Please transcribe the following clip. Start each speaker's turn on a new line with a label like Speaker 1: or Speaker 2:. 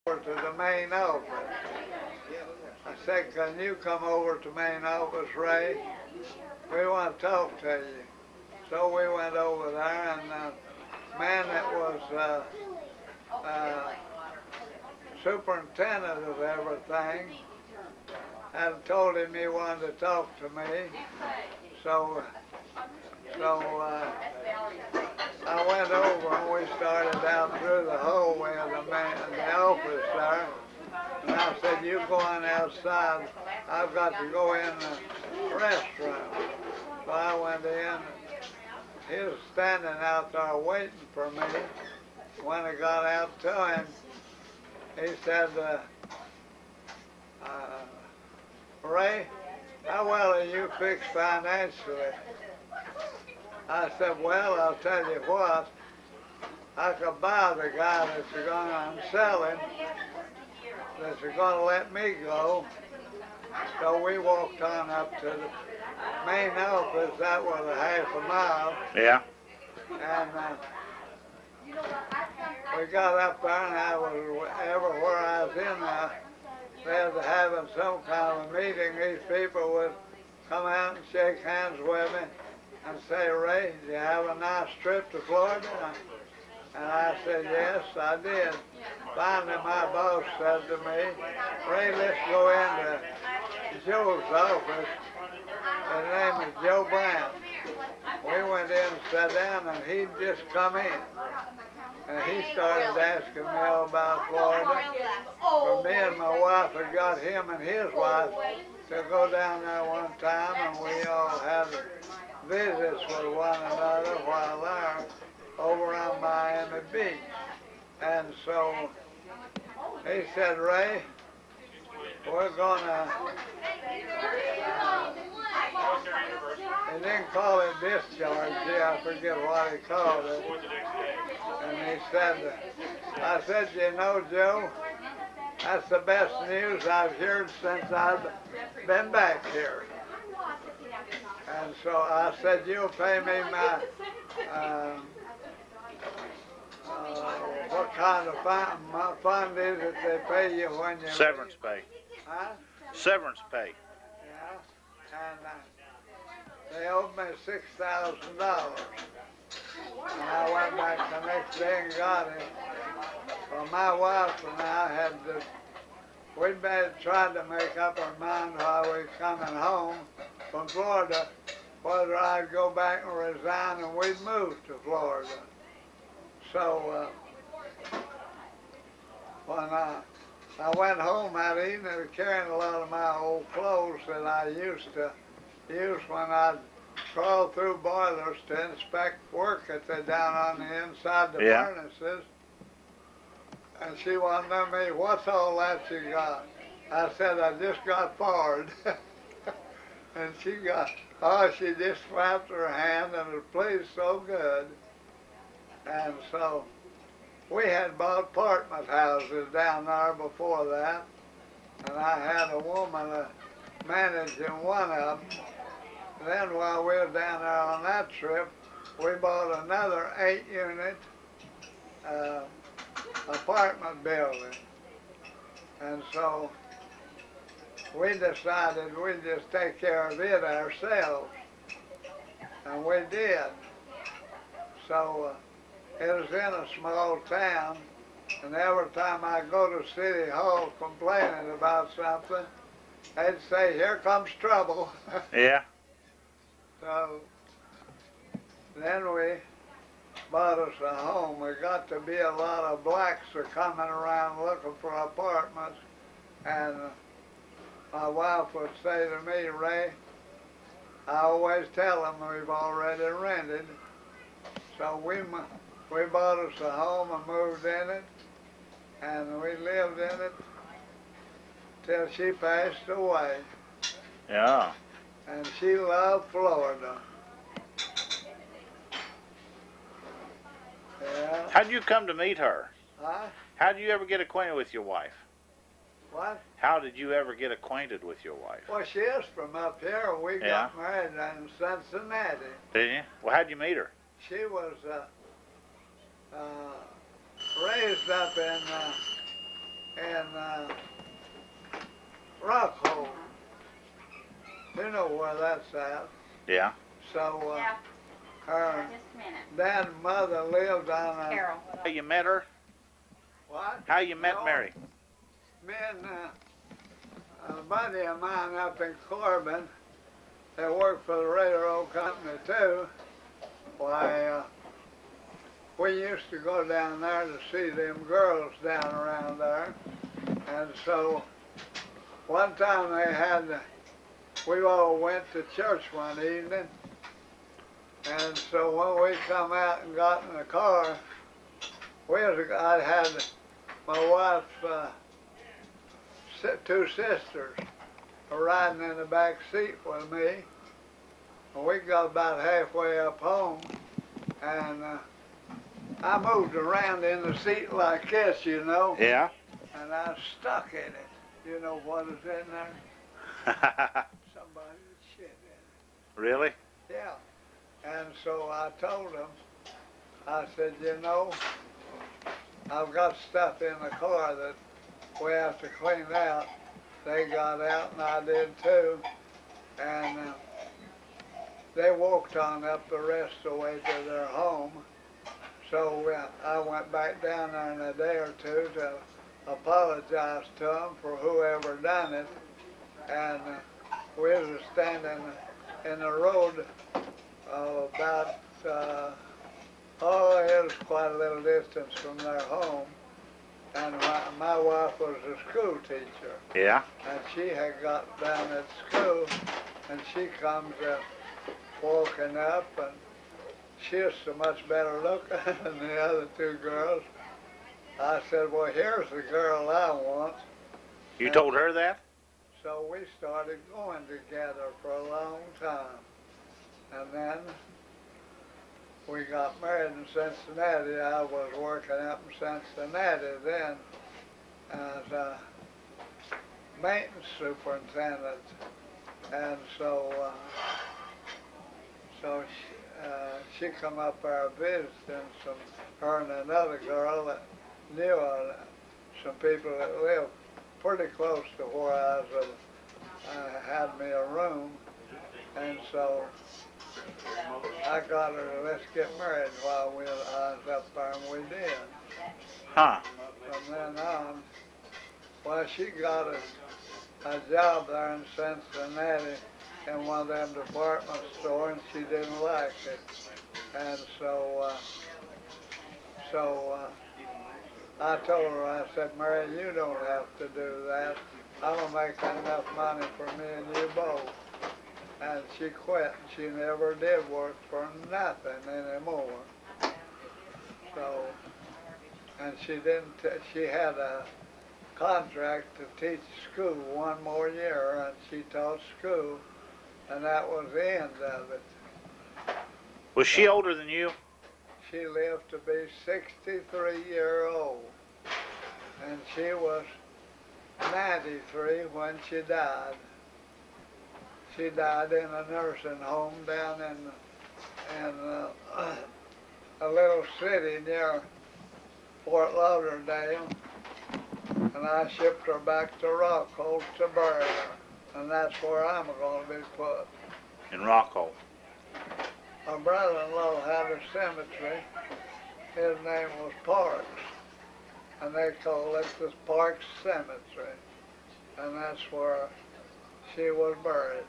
Speaker 1: over to the main office. I said, can you come over to main office, Ray? We want to talk to you. So we went over there, and the man that was superintendent of everything had told him he wanted to talk to me. So I went over and we started out through the hallway of the office there. And I said, you go on outside. I've got to go in the restroom. So I went in. He was standing out there waiting for me. When I got out to him, he said, Ray, how well are you fixed financially? I said, well, I'll tell you what, I could buy the guy I'm selling, that's going to let me go. So we walked on up to the main office. That was a half a mile.
Speaker 2: Yeah.
Speaker 1: And we got up there, and I was everywhere I was in there. They was having some kind of a meeting. These people would come out and shake hands with me and say, Ray, did you have a nice trip to Florida? And I said, yes, I did. Finally, my boss said to me, Ray, let's go into Joe's office. His name is Joe Brown. We went in and sat down, and he'd just come in. And he started asking me all about Florida. For me and my wife had got him and his wife to go down there one time, and we all had visits with one another while there over on Miami Beach. And so he said, Ray, we're gonna, he didn't call it discharge, I forget what he called it. And he said, I said, you know, Joe, that's the best news I've heard since I've been back here. And so I said, you'll pay me my, what kind of fund is it they pay you when you...
Speaker 2: Severance pay.
Speaker 1: Huh?
Speaker 2: Severance pay.
Speaker 1: Yeah, and they owed me $6,000. And I went back the next day and got it. Well, my wife and I had to, we'd tried to make up our mind while we were coming home from Florida, whether I'd go back and resign and we'd move to Florida. So when I went home that evening, carrying a lot of my old clothes that I used to use when I'd crawl through boilers to inspect work that they down on the inside the furnaces. And she wanted to know me, what's all that you got? I said, I just got fired. And she got, oh, she just slapped her hand and it pleased so good. And so we had bought apartment houses down there before that. And I had a woman managing one of them. Then while we were down there on that trip, we bought another 8-unit apartment building. And so we decided we'd just take care of it ourselves. And we did. So it was in a small town, and every time I go to City Hall complaining about something, they'd say, here comes trouble.
Speaker 2: Yeah.
Speaker 1: So then we bought us a home. There got to be a lot of blacks are coming around looking for apartments. And my wife would say to me, Ray, I always tell them we've already rented. So we bought us a home and moved in it. And we lived in it till she passed away.
Speaker 2: Yeah.
Speaker 1: And she loved Florida. Yeah.
Speaker 2: How did you come to meet her?
Speaker 1: Huh?
Speaker 2: How did you ever get acquainted with your wife?
Speaker 1: What?
Speaker 2: How did you ever get acquainted with your wife?
Speaker 1: Well, she is from up here. We got married in Cincinnati.
Speaker 2: Did you? Well, how'd you meet her?
Speaker 1: She was raised up in Rockhold. You know where that's at.
Speaker 2: Yeah.
Speaker 1: So
Speaker 3: Yeah.
Speaker 1: her
Speaker 3: Just a minute.
Speaker 1: dad and mother lived on a
Speaker 3: Carol.
Speaker 2: How you met her?
Speaker 1: what?
Speaker 2: How you met
Speaker 1: No,
Speaker 2: Mary?
Speaker 1: Me and a buddy of mine up in Corbin, they worked for the railroad company too. Why, we used to go down there to see them girls down around there. And so one time we all went to church one evening. And so when we come out and got in the car, I had my wife's two sisters riding in the back seat with me. And we got about halfway up home, and I moved around in the seat like this, you know.
Speaker 2: Yeah.
Speaker 1: And I stuck in it. You know what is in there? Somebody's shit in it.
Speaker 2: Really?
Speaker 1: Yeah. And so I told them, I said, you know, I've got stuff in the car that we have to clean out. They got out and I did too. And they walked on up the rest of the way to their home. So I went back down there in a day or two to apologize to them for whoever done it. And we was standing in the road about, it was quite a little distance from their home. And my wife was a school teacher.
Speaker 2: Yeah.
Speaker 1: And she had got down at school, and she comes walking up, and she's so much better looking than the other two girls. I said, well, here's the girl I want.
Speaker 2: You told her that?
Speaker 1: So we started going together for a long time. And then we got married in Cincinnati. I was working up in Cincinnati then as a maintenance superintendent. And so she come up there visiting her and another girl that knew some people that lived pretty close to where I was. Had me a room, and so I got her to let's get married while I was up there, and we did.
Speaker 2: Huh.
Speaker 1: From then on, well, she got a job there in Cincinnati in one of them department stores, and she didn't like it. And so I told her, I said, Mary, you don't have to do that. I'm going to make enough money for me and you both. And she quit. She never did work for nothing anymore. So, and she had a contract to teach school one more year, and she taught school, and that was the end of it.
Speaker 2: Was she older than you?
Speaker 1: She lived to be 63 years old, and she was 93 when she died. She died in a nursing home down in a little city near Fort Lauderdale, and I shipped her back to Rockhold to bury her, and that's where I'm going to be put.
Speaker 2: In Rockhold.
Speaker 1: My brother-in-law had a cemetery. His name was Parks, and they called it the Parks Cemetery, and that's where she was buried.